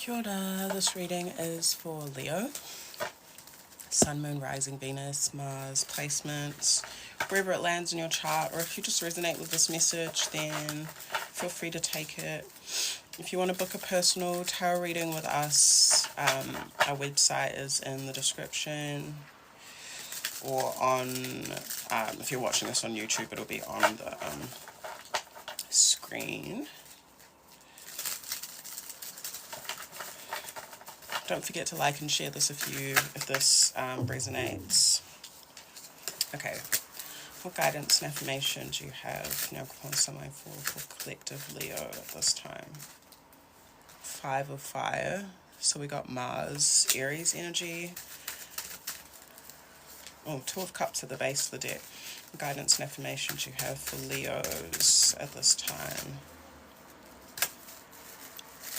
Kia ora, this reading is for Leo. Sun, Moon, Rising, Venus, Mars, placements, wherever it lands in your chart, or if you just resonate with this message, then feel free to take it. If you want to book a personal tarot reading with us, our website is in the description, or on, if you're watching this on YouTube, it'll be on the screen. Don't forget to like and share this if this resonates. Okay, what guidance and affirmation do you have now for collective Leo at this time? 5 of Fire. So we got Mars, Aries energy. Oh, 2 of Cups at the base of the deck. What guidance and affirmation do you have for Leos at this time?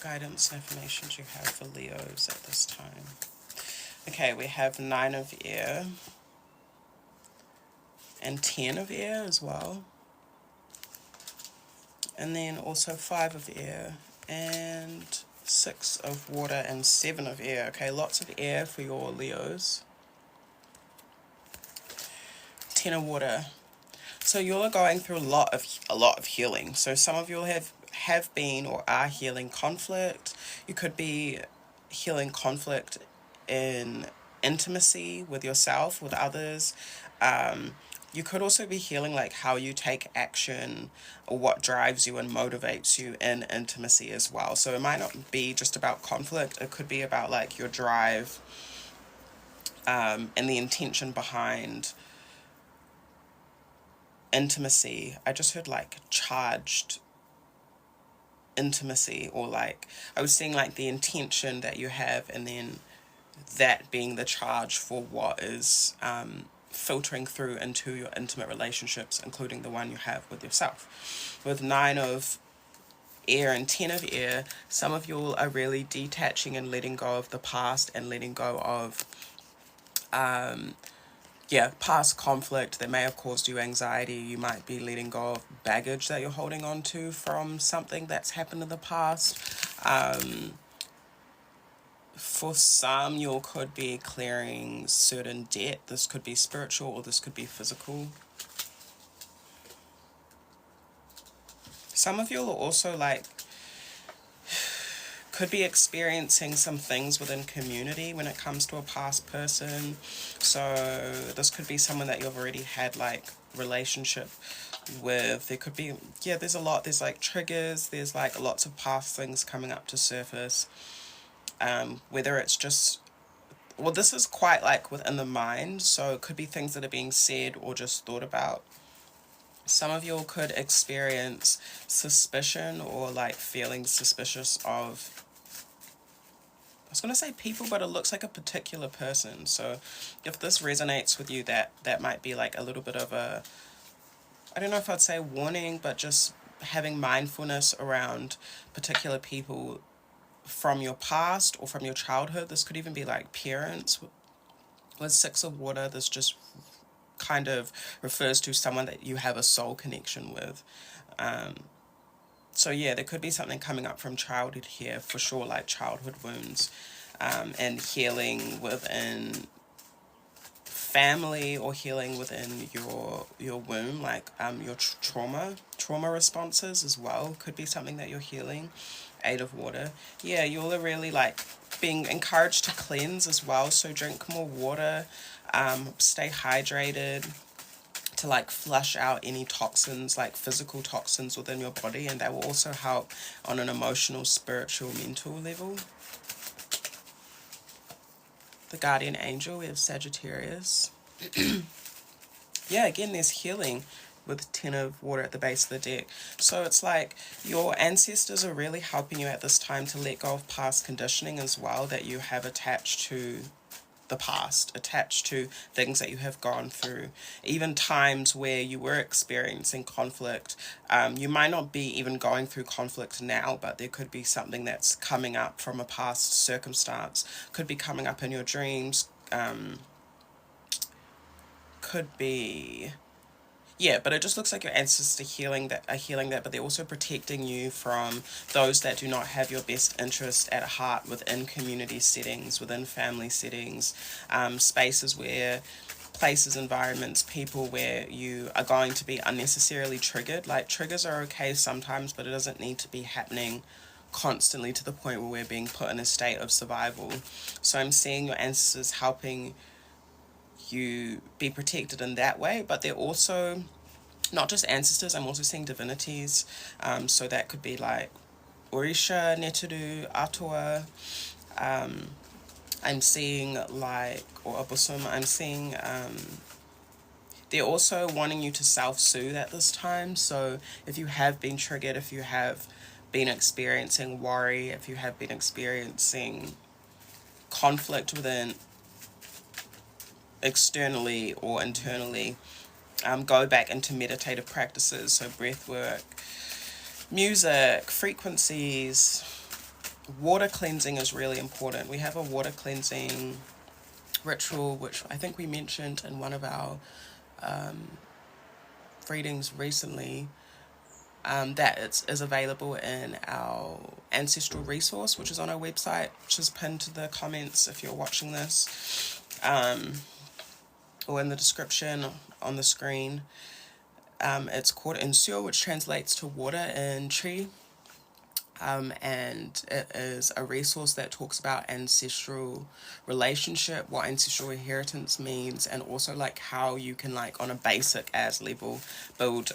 Guidance and affirmation do you have for Leos at this time? Okay, we have 9 of Air and 10 of Air as well, and then also 5 of Air and 6 of Water and 7 of Air. Okay, lots of air for your Leos. 10 of Water. So you're going through a lot of healing. So some of you have been or are healing conflict. You could be healing conflict in intimacy with yourself, with others. You could also be healing like how you take action or what drives you and motivates you in intimacy as well. So it might not be just about conflict. It could be about like your drive and the intention behind intimacy. I just heard like charged intimacy, or like I was seeing like the intention that you have, and then that being the charge for what is filtering through into your intimate relationships, including the one you have with yourself. With 9 of Air and 10 of Air, some of you are really detaching and letting go of the past and letting go of past conflict that may have caused you anxiety. You might be letting go of baggage that you're holding on to from something that's happened in the past. For some, you could be clearing certain debt. This could be spiritual or this could be physical. Some of you are also like could be experiencing some things within community when it comes to a past person. So this could be someone that you've already had like relationship with. There could be, there's like triggers, there's like lots of past things coming up to surface. Whether it's just, well, this is quite like within the mind, so it could be things that are being said or just thought about. Some of you could experience suspicion or like feeling suspicious of, I was going to say people, but it looks like a particular person. So if this resonates with you, that might be like a little bit of a, I don't know if I'd say warning, but just having mindfulness around particular people from your past or from your childhood. This could even be like parents. With 6 of Water, this just kind of refers to someone that you have a soul connection with. So yeah, there could be something coming up from childhood here for sure, like childhood wounds, and healing within family or healing within your womb, like your trauma responses as well could be something that you're healing. 8 of Water. Yeah, you're really like being encouraged to cleanse as well, so drink more water, stay hydrated, to like flush out any toxins, like physical toxins within your body, and that will also help on an emotional, spiritual, mental level. The guardian angel, we have Sagittarius. Yeah, again, there's healing with 10 of Water at the base of the deck. So it's like your ancestors are really helping you at this time to let go of past conditioning as well that you have attached to the past, attached to things that you have gone through, even times where you were experiencing conflict. You might not be even going through conflict now, but there could be something that's coming up from a past circumstance, could be coming up in your dreams, could be, yeah, but it just looks like your ancestors are healing that, but they're also protecting you from those that do not have your best interest at heart within community settings, within family settings, spaces where places, environments, people where you are going to be unnecessarily triggered. Like, triggers are okay sometimes, but it doesn't need to be happening constantly to the point where we're being put in a state of survival. So I'm seeing your ancestors helping you be protected in that way, but they're also not just ancestors, I'm also seeing divinities. So that could be like Orisha, Neturu, Atua. I'm seeing like, or Abusum, I'm seeing they're also wanting you to self-soothe at this time. So if you have been triggered, if you have been experiencing worry, if you have been experiencing conflict within externally or internally, go back into meditative practices, so breath work, music, frequencies. Water cleansing is really important. We have a water cleansing ritual, which I think we mentioned in one of our readings recently, that is available in our Ancestral resource, which is on our website, which is pinned to the comments if you're watching this, or in the description on the screen. It's called Insure, which translates to water in Tree. And it is a resource that talks about ancestral relationship, what ancestral inheritance means, and also like how you can, like, on a basic as level, build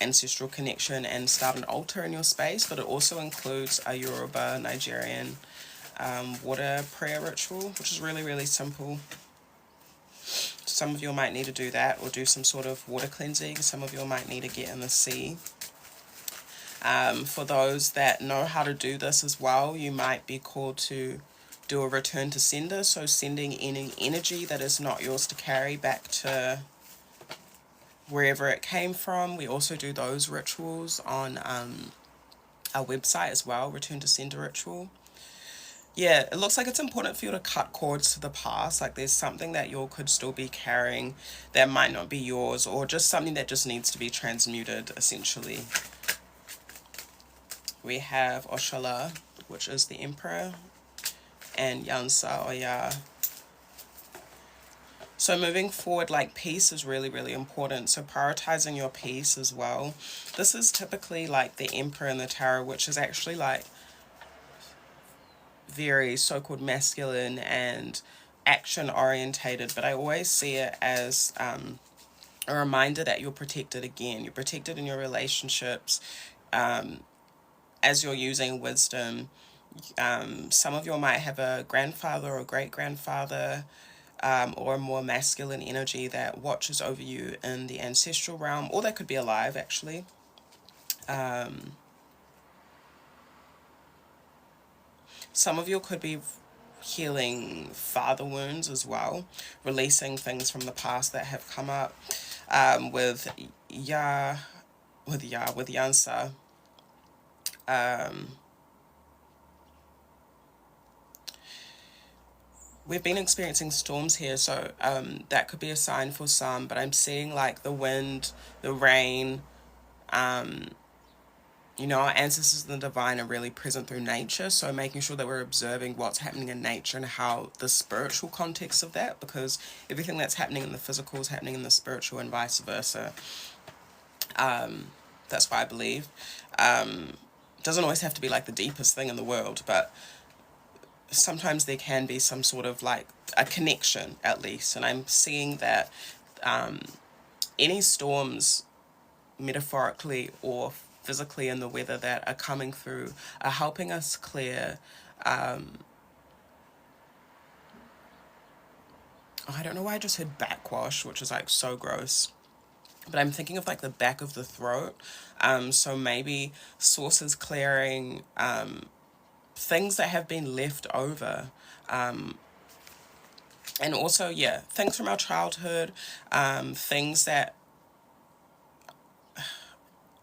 ancestral connection and start an altar in your space. But it also includes a Yoruba Nigerian water prayer ritual, which is really, really simple. Some of you might need to do that, or do some sort of water cleansing. Some of you might need to get in the sea. For those that know how to do this as well, you might be called to do a return to sender, so sending any energy that is not yours to carry back to wherever it came from. We also do those rituals on our website as well, return to sender ritual. Yeah, it looks like it's important for you to cut cords to the past. Like, there's something that you could still be carrying that might not be yours, or just something that just needs to be transmuted, essentially. We have Oshala, which is the Emperor, and Yansa Oya. So moving forward, like, peace is really, really important. So prioritizing your peace as well. This is typically like the Emperor in the Tarot, which is actually like very so-called masculine and action orientated, but I always see it as a reminder that you're protected again. You're protected in your relationships as you're using wisdom. Some of you might have a grandfather or great-grandfather or a more masculine energy that watches over you in the ancestral realm, or they could be alive actually. Some of you could be healing father wounds as well, releasing things from the past that have come up with Yansa. We've been experiencing storms here, so that could be a sign for some, but I'm seeing like the wind, the rain. Our ancestors and the divine are really present through nature, so making sure that we're observing what's happening in nature and how the spiritual context of that, because everything that's happening in the physical is happening in the spiritual and vice versa. That's why I believe. It doesn't always have to be like the deepest thing in the world, but sometimes there can be some sort of like a connection at least. And I'm seeing that any storms, metaphorically or physically, in the weather that are coming through are helping us clear I don't know why I just heard backwash, which is like so gross, but I'm thinking of like the back of the throat. So maybe sources clearing, things that have been left over, and also, yeah, things from our childhood, things that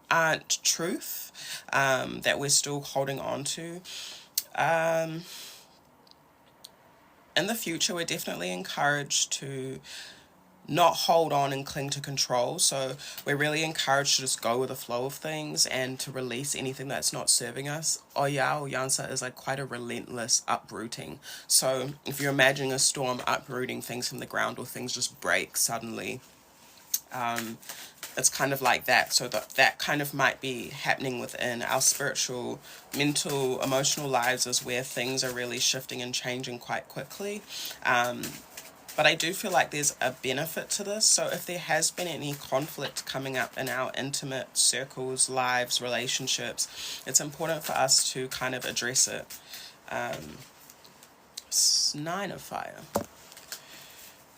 aren't truth, that we're still holding on to. In the future, we're definitely encouraged to not hold on and cling to control. So we're really encouraged to just go with the flow of things and to release anything that's not serving us. Oya or Yansa is like quite a relentless uprooting. So if you're imagining a storm uprooting things from the ground, or things just break suddenly, it's kind of like that. So that kind of might be happening within our spiritual, mental, emotional lives, is where things are really shifting and changing quite quickly. But I do feel like there's a benefit to this. So if there has been any conflict coming up in our intimate circles, lives, relationships, it's important for us to kind of address it. 9 of fire.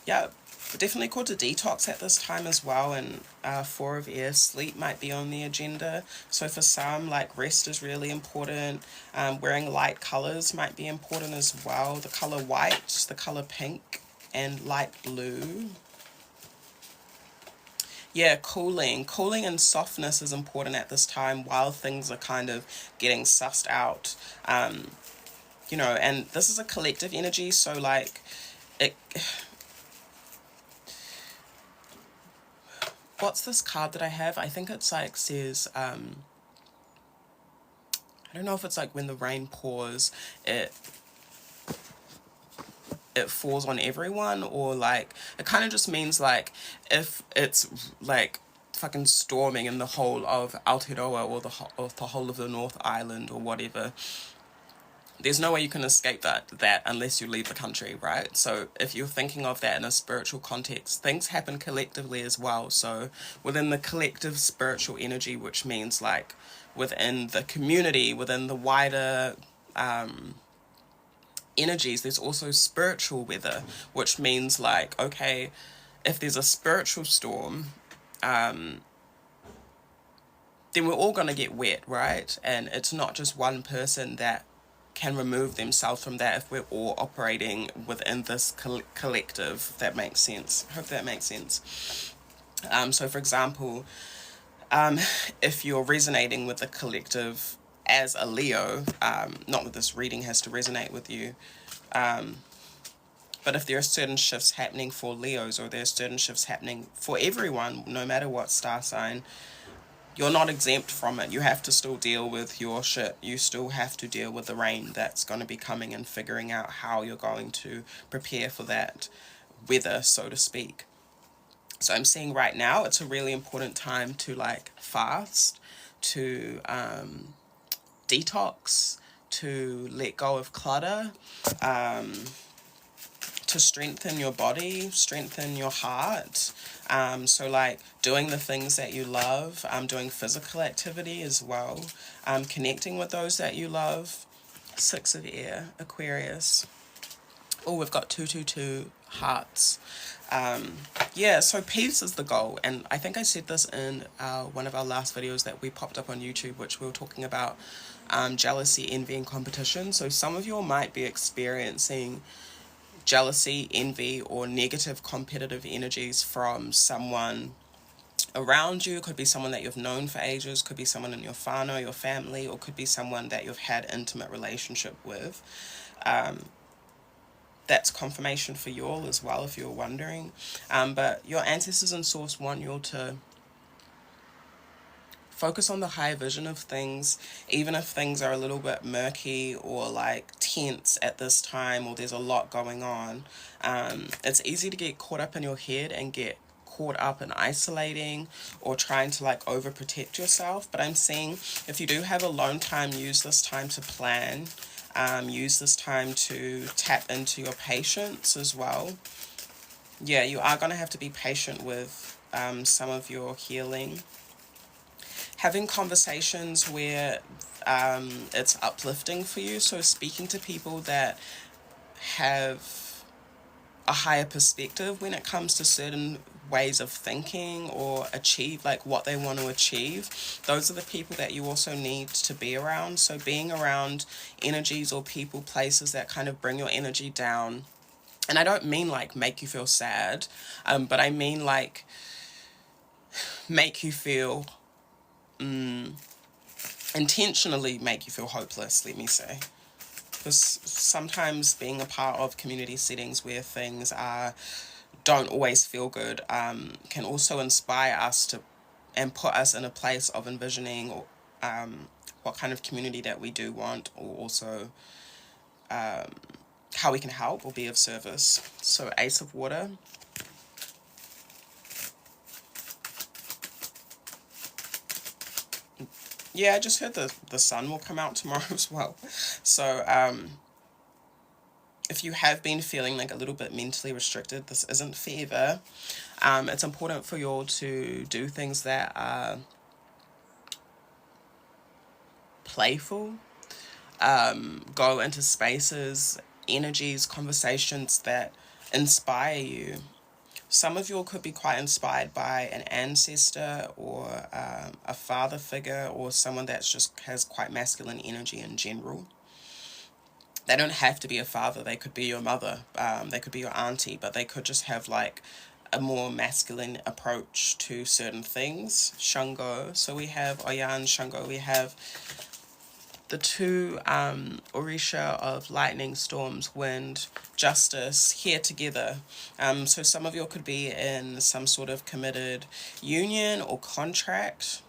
Yeah, definitely called to detox at this time as well. And 4 of air, sleep might be on the agenda. So for some, like, rest is really important. Wearing light colors might be important as well. The color white, the color pink, and light blue. Yeah, cooling and softness is important at this time while things are kind of getting sussed out. You know, and this is a collective energy, so like it. What's this card that I have? I think it's like says I don't know if it's like when the rain pours, it falls on everyone, or like it kind of just means like if it's like fucking storming in the whole of Aotearoa, or the whole of the North Island or whatever, there's no way you can escape that unless you leave the country, right? So if you're thinking of that in a spiritual context, things happen collectively as well. So within the collective spiritual energy, which means like within the community, within the wider energies, there's also spiritual weather, which means like, okay, if there's a spiritual storm, then we're all going to get wet, right? And it's not just one person that can remove themselves from that if we're all operating within this collective, if that makes sense. I hope that makes sense. So for example, if you're resonating with the collective as a Leo, not that this reading has to resonate with you, but if there are certain shifts happening for Leos, or there are certain shifts happening for everyone, no matter what star sign, you're not exempt from it. You have to still deal with your shit. You still have to deal with the rain that's going to be coming, and figuring out how you're going to prepare for that weather, so to speak. So I'm seeing right now it's a really important time to like fast, to detox, to let go of clutter, to strengthen your body, strengthen your heart. So like doing the things that you love, doing physical activity as well, connecting with those that you love. 6 of air, Aquarius. Oh, we've got 222 hearts. Yeah, so peace is the goal. And I think I said this in one of our last videos that we popped up on YouTube, which we were talking about jealousy, envy, and competition. So some of you might be experiencing jealousy, envy, or negative competitive energies from someone around you. Could be someone that you've known for ages, could be someone in your whānau, your family, or could be someone that you've had intimate relationship with. That's confirmation for you all as well, if you're wondering. But your ancestors and source want you all to focus on the higher vision of things, even if things are a little bit murky or like tense at this time, or there's a lot going on. It's easy to get caught up in your head and get caught up in isolating or trying to like overprotect yourself. But I'm seeing if you do have alone time, use this time to plan. Use this time to tap into your patience as well. Yeah, you are going to have to be patient with some of your healing. Having conversations where it's uplifting for you. So speaking to people that have a higher perspective when it comes to certain ways of thinking or achieve like what they want to achieve. Those are the people that you also need to be around. So being around energies or people, places that kind of bring your energy down. And I don't mean like make you feel sad, but I mean like make you feel intentionally make you feel hopeless, let me say. Because sometimes being a part of community settings where things are don't always feel good, can also inspire us to and put us in a place of envisioning what kind of community that we do want, or also how we can help or be of service. So Ace of Water. Yeah, I just heard the sun will come out tomorrow as well. So if you have been feeling like a little bit mentally restricted, this isn't fever. It's important for you all to do things that are playful, go into spaces, energies, conversations that inspire you. Some of you all could be quite inspired by an ancestor, or a father figure, or someone that's just has quite masculine energy in general. They don't have to be a father. They could be your mother. They could be your auntie, but they could just have like a more masculine approach to certain things. Shango. So we have Oyan, Shango. We have the two Orisha of lightning, storms, wind, justice here together. So some of you could be in some sort of committed union or contract.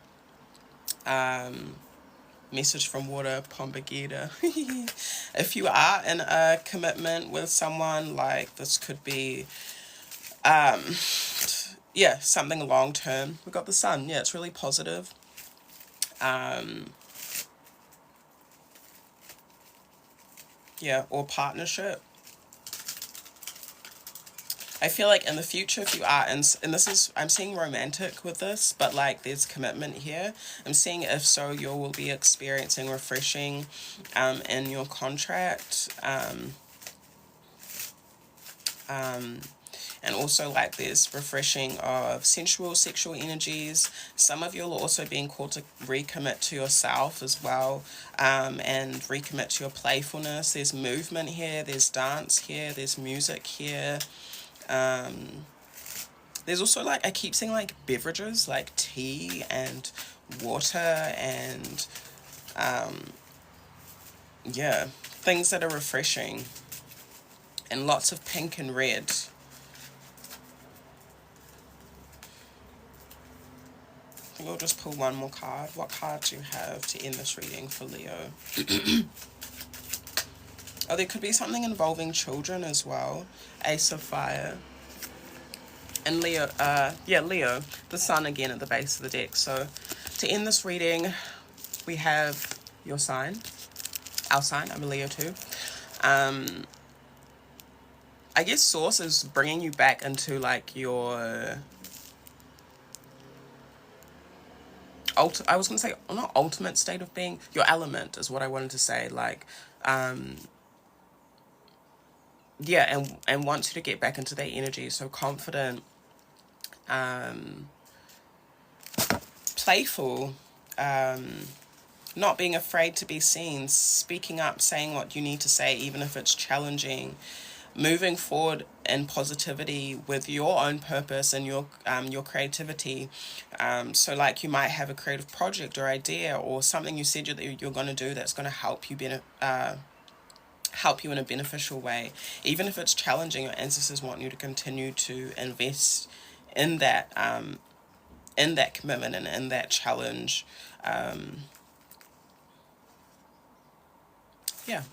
Message from water, Pombagita. If you are in a commitment with someone, like this could be, yeah, something long term. We got the sun. Yeah, it's really positive. Yeah, or partnership. I feel like in the future, if you are in, and this is, I'm seeing romantic with this, but like there's commitment here. I'm seeing if so, you will be experiencing refreshing in your contract. And also like there's refreshing of sensual, sexual energies. Some of you are also being called to recommit to yourself as well, and recommit to your playfulness. There's movement here, there's dance here, there's music here. There's also like, I keep seeing like beverages, like tea and water and yeah, things that are refreshing, and lots of pink and red. I think we'll just pull one more card. What card do you have to end this reading for Leo? Oh, there could be something involving children as well. Ace of Fire. And Leo, yeah, Leo, the sun again at the base of the deck. So to end this reading, we have your sign, our sign. I'm a Leo too. I guess Source is bringing you back into like your I was going to say, not ultimate state of being, your element is what I wanted to say. Like, yeah, and wants you to get back into that energy. So confident, playful, not being afraid to be seen, speaking up, saying what you need to say, even if it's challenging, moving forward in positivity with your own purpose and your creativity. So like you might have a creative project or idea or something you said that you're going to do that's going to help you help you in a beneficial way. Even if it's challenging, your ancestors want you to continue to invest in that commitment and in that challenge. Yeah,